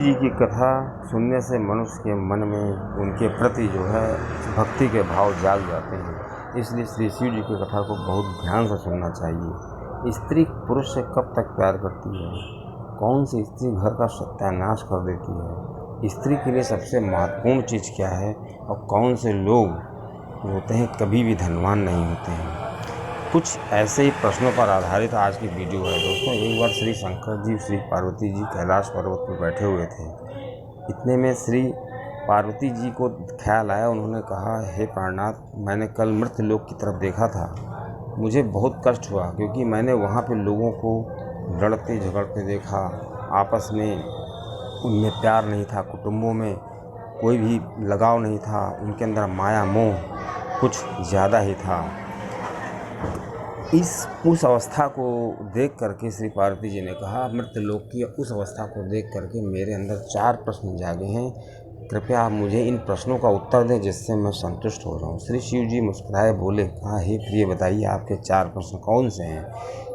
जी की कथा सुनने से मनुष्य के मन में उनके प्रति जो है भक्ति के भाव जाग जाते हैं। इसलिए श्री शिव जी की कथा को बहुत ध्यान से सुनना चाहिए। स्त्री पुरुष से कब तक प्यार करती है? कौन सी स्त्री घर का सत्यानाश कर देती है? स्त्री के लिए सबसे महत्वपूर्ण चीज़ क्या है? और कौन से लोग होते हैं कभी भी धनवान नहीं होते हैं? कुछ ऐसे ही प्रश्नों पर आधारित आज की वीडियो है दोस्तों। एक बार श्री शंकर जी श्री पार्वती जी कैलाश पर्वत पर बैठे हुए थे। इतने में श्री पार्वती जी को ख्याल आया। उन्होंने कहा, हे प्राणनाथ, मैंने कल मृत्यु लोक की तरफ देखा था। मुझे बहुत कष्ट हुआ क्योंकि मैंने वहाँ पे लोगों को लड़ते झगड़ते देखा। आपस में उनमें प्यार नहीं था, कुटुंबों में कोई भी लगाव नहीं था, उनके अंदर माया मोह कुछ ज़्यादा ही था। उस अवस्था को देख करके श्री पार्वती जी ने कहा, मृत्युलोक की उस अवस्था को देख करके मेरे अंदर 4 प्रश्न जागे हैं। कृपया आप मुझे इन प्रश्नों का उत्तर दें जिससे मैं संतुष्ट हो जाऊं। श्री शिव जी मुस्कुराए बोले, कहा, हे प्रिय, बताइए आपके 4 प्रश्न कौन से हैं?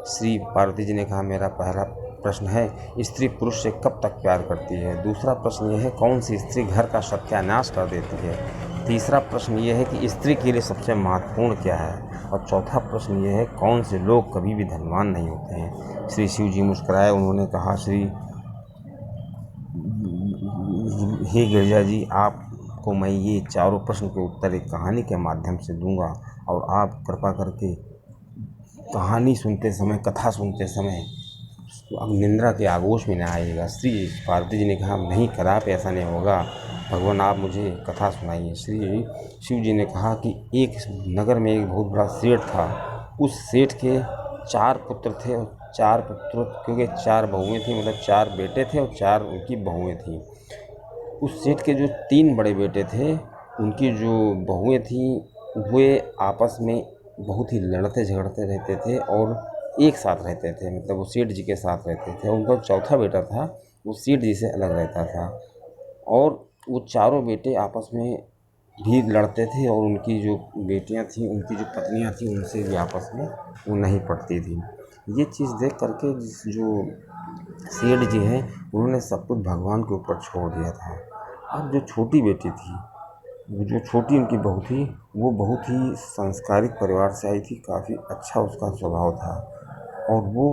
श्री पार्वती जी ने कहा, मेरा पहला प्रश्न है, स्त्री पुरुष से कब तक प्यार करती है? दूसरा प्रश्न यह है, कौन सी स्त्री घर का सत्यानाश कर देती है? तीसरा प्रश्न ये है कि स्त्री के लिए सबसे महत्वपूर्ण क्या है? और चौथा प्रश्न ये है, कौन से लोग कभी भी धनवान नहीं होते हैं? श्री शिव जी मुस्कुराए। उन्होंने कहा, हे गिरिजा जी, आपको मैं ये चारों प्रश्न के उत्तर एक कहानी के माध्यम से दूंगा और आप कृपा करके कहानी सुनते समय, कथा सुनते समय अब निंद्रा के आगोश में न आइएगा। श्री पार्वती जी ने कहा, नहीं कदापि ऐसा नहीं होगा भगवान, आप मुझे कथा सुनाइए। श्री शिव जी ने कहा कि एक नगर में एक बहुत बड़ा सेठ था। उस सेठ के 4 पुत्र थे और 4 पुत्र, क्योंकि 4 बहुएँ थीं, मतलब 4 बेटे थे और 4 उनकी बहुएँ थीं। उस सेठ के जो 3 बड़े बेटे थे, उनकी जो बहुएँ थीं, वे आपस में बहुत ही लड़ते झगड़ते रहते थे और एक साथ रहते थे, मतलब वो सेठ जी के साथ रहते थे। उनका चौथा बेटा था, वो सेठ जी से अलग रहता था और वो चारों बेटे आपस में भी लड़ते थे और उनकी जो बेटियां थीं, उनकी जो पत्नियां थीं, उनसे भी आपस में वो नहीं पड़ती थी। ये चीज़ देख करके जो सेठ जी हैं, उन्होंने सब कुछ भगवान के ऊपर छोड़ दिया था। अब जो छोटी बेटी थी, वो जो छोटी उनकी बहू थी, वो बहुत ही संस्कारित परिवार से आई थी, काफ़ी अच्छा उसका स्वभाव था और वो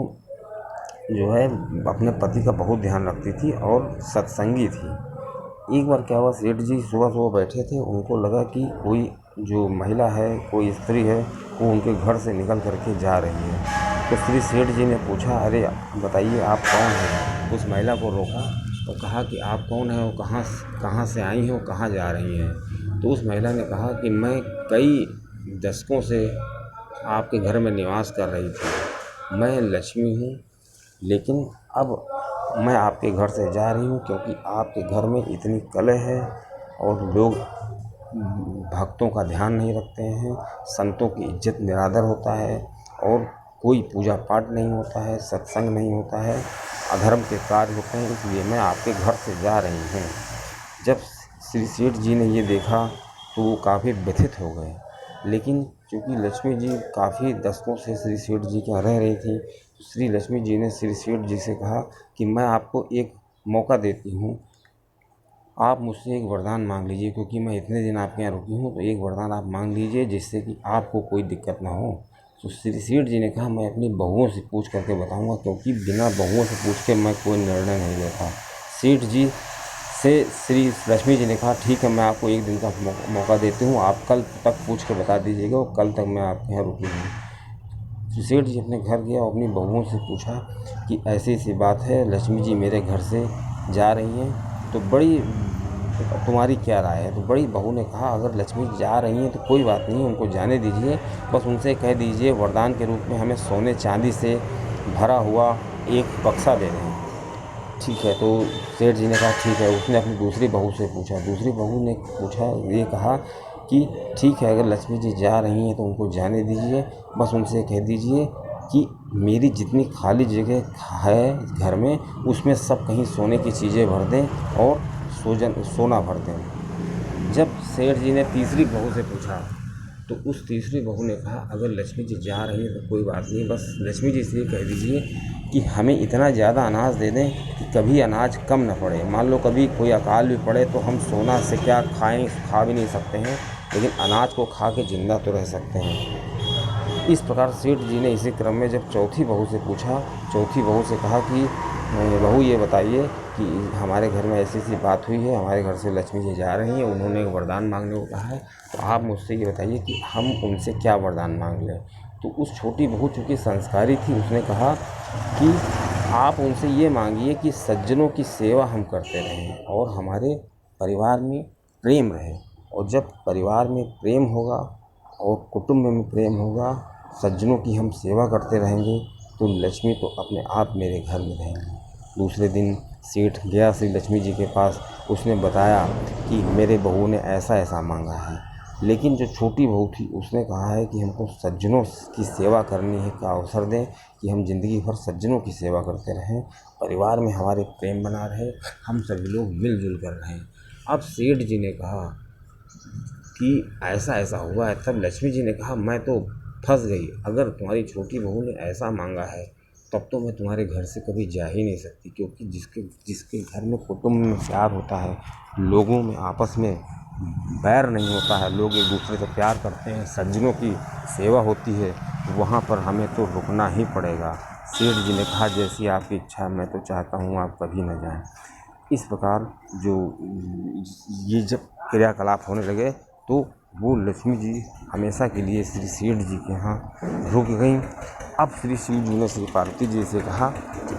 जो है अपने पति का बहुत ध्यान रखती थी और सत्संगी थी। एक बार क्या हुआ, सेठ जी सुबह बैठे थे, उनको लगा कि कोई जो महिला है, कोई स्त्री है, वो उनके घर से निकल करके जा रही है। तो श्री सेठ जी ने पूछा, अरे बताइए आप कौन हैं? उस महिला को रोका और कहा कि आप कौन हैं और कहाँ से आई हैं और कहाँ जा रही हैं? तो उस महिला ने कहा कि मैं कई दशकों से आपके घर में निवास कर रही थी, मैं लक्ष्मी हूँ, लेकिन अब मैं आपके घर से जा रही हूँ क्योंकि आपके घर में इतनी कलह है और लोग भक्तों का ध्यान नहीं रखते हैं, संतों की इज्जत निरादर होता है और कोई पूजा पाठ नहीं होता है, सत्संग नहीं होता है, अधर्म के कार्य होते हैं, इसलिए मैं आपके घर से जा रही हूँ। जब श्री सेठ जी ने ये देखा तो वो काफ़ी व्यथित हो गए, लेकिन चूँकि लक्ष्मी जी काफ़ी दशकों से श्री सेठ जी के यहाँ रह रही थी, तो श्री लक्ष्मी जी ने श्री सेठ जी से कहा कि मैं आपको एक मौका देती हूँ, आप मुझसे एक वरदान मांग लीजिए, क्योंकि मैं इतने दिन आपके यहाँ रुकी हूँ, तो एक वरदान आप मांग लीजिए जिससे कि आपको कोई दिक्कत ना हो। तो श्री सेठ जी ने कहा, मैं अपनी बहुओं से पूछ करके बताऊँगा, क्योंकि बिना बहुओं से पूछ के मैं कोई निर्णय नहीं लेता। सेठ जी से श्री लक्ष्मी जी ने कहा, ठीक है, मैं आपको एक दिन का मौका देती हूँ, आप कल तक पूछ के बता दीजिएगा और कल तक मैं आपके यहाँ रुकी हूँ। तो सेठ जी अपने घर गया और अपनी बहुओं से पूछा कि ऐसी ऐसी बात है, लक्ष्मी जी मेरे घर से जा रही हैं, तो बड़ी तुम्हारी क्या राय है? तो बड़ी बहू ने कहा, अगर लक्ष्मी जा रही हैं तो कोई बात नहीं, उनको जाने दीजिए, बस उनसे कह दीजिए वरदान के रूप में हमें सोने चांदी से भरा हुआ एक बक्सा दे दें। ठीक है। तो सेठ जी ने कहा, ठीक है। उसने अपनी दूसरी बहू से पूछा, दूसरी बहू ने पूछा, ये कहा कि ठीक है, अगर लक्ष्मी जी जा रही हैं तो उनको जाने दीजिए, बस उनसे कह दीजिए कि मेरी जितनी खाली जगह है घर में, उसमें सब कहीं सोने की चीज़ें भर दें और सोना भर दें। जब सेठ जी ने तीसरी बहू से पूछा तो उस तीसरी बहू ने कहा अगर लक्ष्मी जी जा रही है तो कोई बात नहीं, बस लक्ष्मी जी से ये कह दीजिए कि हमें इतना ज़्यादा अनाज दे दें कि कभी अनाज कम न पड़े। मान लो कभी कोई अकाल भी पड़े तो हम सोना से क्या खाएं, खा भी नहीं सकते हैं, लेकिन अनाज को खा के जिंदा तो रह सकते हैं। इस प्रकार सेठ जी ने इसी क्रम में जब चौथी बहू से पूछा, चौथी बहू से कहा कि बहू ये बताइए कि हमारे घर में ऐसी ऐसी बात हुई है, हमारे घर से लक्ष्मी जी जा रही हैं, उन्होंने एक वरदान मांगने को कहा है, तो आप मुझसे ये बताइए कि हम उनसे क्या वरदान मांग लें। तो उस छोटी बहू चूँकि संस्कारी थी, उसने कहा कि आप उनसे ये मांगिए कि सज्जनों की सेवा हम करते रहें और हमारे परिवार में प्रेम रहे। और जब परिवार में प्रेम होगा और कुटुंब में प्रेम होगा, सज्जनों की हम सेवा करते रहेंगे, तो लक्ष्मी तो अपने आप मेरे घर में रहेंगी। दूसरे दिन सेठ गया श्री लक्ष्मी जी के पास, उसने बताया कि मेरे बहू ने ऐसा ऐसा मांगा है। लेकिन जो छोटी बहू थी उसने कहा है कि हमको सज्जनों की सेवा करने का अवसर दें, कि हम ज़िंदगी भर सज्जनों की सेवा करते रहें, परिवार में हमारे प्रेम बना रहे, हम सभी लोग मिलजुल कर रहें। अब सेठ जी ने कहा कि ऐसा ऐसा हुआ है। तब लक्ष्मी जी ने कहा मैं तो फंस गई, अगर तुम्हारी छोटी बहू ने ऐसा मांगा है तब तो मैं तुम्हारे घर से कभी जा ही नहीं सकती, क्योंकि जिसके जिसके घर में कुटुंब में प्यार होता है, लोगों में आपस में बैर नहीं होता है, लोग एक दूसरे से प्यार करते हैं, सज्जनों की सेवा होती है, वहाँ पर हमें तो रुकना ही पड़ेगा। सेठ जी ने कहा जैसी आपकी इच्छा, मैं तो चाहता हूँ आप कभी न जाएं। इस प्रकार जो ये जब क्रियाकलाप होने लगे तो वो लक्ष्मी जी हमेशा के लिए श्री सेठ जी के यहाँ रुक गईं। अब श्री शिव जी ने श्री पार्वती जी से कहा कि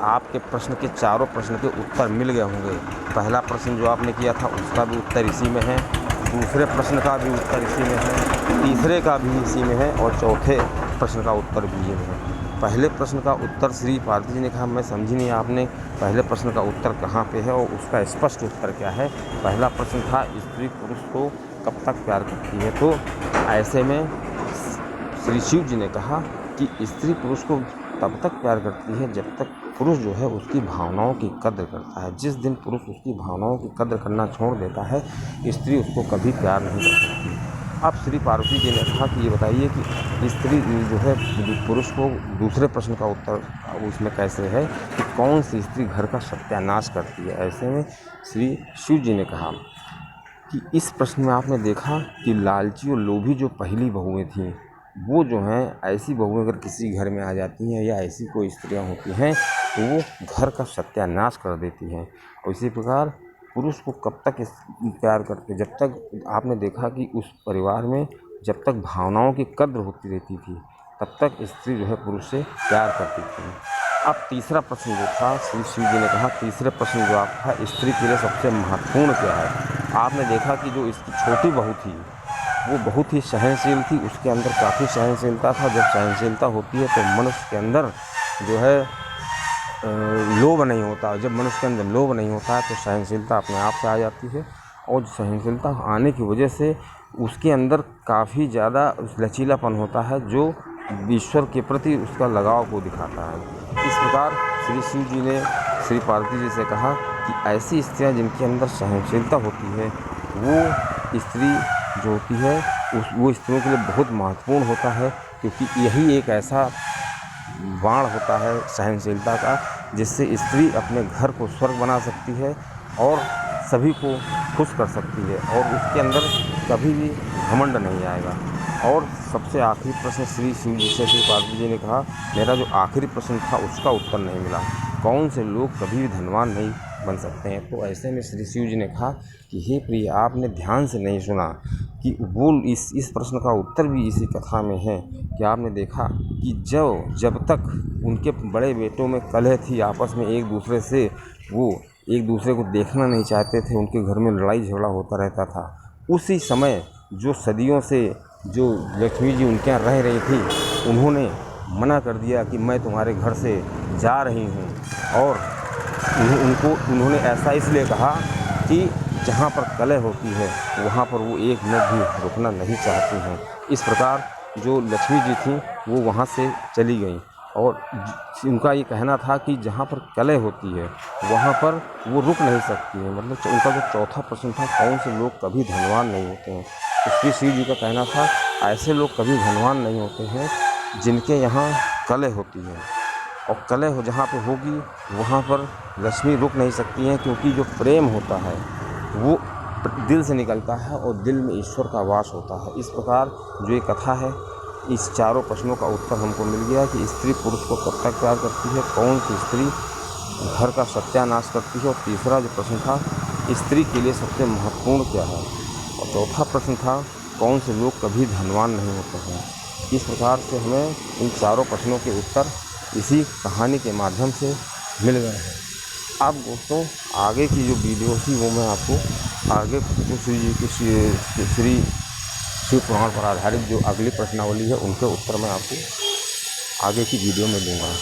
आपके प्रश्न के चारों प्रश्न के उत्तर मिल गए होंगे। पहला प्रश्न जो आपने किया था उसका भी उत्तर इसी में है, दूसरे प्रश्न का भी उत्तर इसी में है, तीसरे का भी इसी में है और चौथे प्रश्न का उत्तर भी ये है। पहले प्रश्न का उत्तर श्री पार्वती जी ने कहा मैं समझी नहीं, आपने पहले प्रश्न का उत्तर कहाँ पे है और उसका स्पष्ट उत्तर क्या है। पहला प्रश्न था स्त्री पुरुष को कब तक प्यार करती है, तो ऐसे में श्री शिव जी ने कहा कि स्त्री पुरुष को तब तक प्यार करती है जब तक पुरुष जो है उसकी भावनाओं की कद्र करता है। जिस दिन पुरुष उसकी भावनाओं की कद्र करना छोड़ देता है, स्त्री उसको कभी प्यार नहीं कर सकती। अब श्री पार्वती जी ने कहा कि ये बताइए कि स्त्री जो है पुरुष को, दूसरे प्रश्न का उत्तर उसमें कैसे है कि कौन सी स्त्री घर का सत्यानाश करती है। ऐसे में श्री शिव जी ने कहा कि इस प्रश्न में आपने देखा कि लालची और लोभी जो पहली बहुएं थीं, वो जो हैं ऐसी बहुएं अगर किसी घर में आ जाती हैं या ऐसी कोई स्त्रियां होती हैं तो वो घर का सत्यानाश कर देती हैं। और इसी प्रकार पुरुष को कब तक प्यार करते, जब तक आपने देखा कि उस परिवार में जब तक भावनाओं की कद्र होती रहती थी तब तक स्त्री जो है पुरुष से प्यार करती थी। अब तीसरा प्रश्न जो था श्री शिव जी ने कहा, तीसरे प्रश्न जो आपका स्त्री के लिए सबसे महत्वपूर्ण क्या है। आपने देखा कि जो इसकी छोटी बहू थी वो बहुत ही सहनशील थी, उसके अंदर काफ़ी सहनशीलता था। जब सहनशीलता होती है तो मनुष्य के अंदर जो है लोभ नहीं होता, जब मनुष्य के अंदर लोभ नहीं होता है तो सहनशीलता अपने आप से आ जाती है। और सहनशीलता आने की वजह से उसके अंदर काफ़ी ज़्यादा लचीलापन होता है जो ईश्वर के प्रति उसका लगाव को दिखाता है। इस प्रकार श्री शिव जी ने श्री पार्वती जी से कहा कि ऐसी स्त्रियाँ जिनके अंदर सहनशीलता होती है वो स्त्री जो होती है वो स्त्रियों के लिए बहुत महत्वपूर्ण होता है, क्योंकि यही एक ऐसा बाण होता है सहनशीलता का जिससे स्त्री अपने घर को स्वर्ग बना सकती है और सभी को खुश कर सकती है और उसके अंदर कभी भी घमंड नहीं आएगा। और सबसे आखिरी प्रश्न श्री शिव जी से श्री पार्वती जी ने कहा, मेरा जो आखिरी प्रश्न था उसका उत्तर नहीं मिला, कौन से लोग कभी भी धनवान नहीं बन सकते हैं। तो ऐसे में श्री शिव जी ने कहा कि हे प्रिय, आपने ध्यान से नहीं सुना कि वो इस प्रश्न का उत्तर भी इसी कथा में है कि आपने देखा कि जब तक उनके बड़े बेटों में कलह थी आपस में, एक दूसरे से वो एक दूसरे को देखना नहीं चाहते थे, उनके घर में लड़ाई झगड़ा होता रहता था, उसी समय जो सदियों से जो लक्ष्मी जी उनके यहाँ रह रही थी उन्होंने मना कर दिया कि मैं तुम्हारे घर से जा रही हूँ। और उन्होंने ऐसा इसलिए कहा कि जहाँ पर कलह होती है वहाँ पर वो एक मिनट भी रुकना नहीं चाहती हैं। इस प्रकार जो लक्ष्मी जी थीं वो वहाँ से चली गईं और उनका ये कहना था कि जहाँ पर कलह होती है वहाँ पर वो रुक नहीं सकती हैं। मतलब उनका जो चौथा प्रश्न था, कौन से लोग कभी धनवान नहीं होते हैं, श्री शिव जी का कहना था ऐसे लोग कभी धनवान नहीं होते हैं जिनके यहाँ कलह होती है, और कलह जहाँ पे होगी वहाँ पर लक्ष्मी रुक नहीं सकती हैं, क्योंकि जो प्रेम होता है वो दिल से निकलता है और दिल में ईश्वर का वास होता है। इस प्रकार जो ये कथा है, इस चारों प्रश्नों का उत्तर हमको मिल गया कि स्त्री पुरुष को कब तक प्यार करती है, कौन सी स्त्री घर का सत्यानाश करती है, और तीसरा जो प्रश्न था स्त्री के लिए सबसे महत्वपूर्ण क्या है, और चौथा प्रश्न था कौन से लोग कभी धनवान नहीं होते हैं। इस प्रकार से हमें इन चारों प्रश्नों के उत्तर इसी कहानी के माध्यम से मिल गए हैं। अब दोस्तों आगे की जो वीडियो थी वो मैं आपको आगे श्री जी की श्री शिव पुराण पर आधारित जो अगली प्रश्नावली है उनके उत्तर मैं आपको आगे की वीडियो में दूँगा।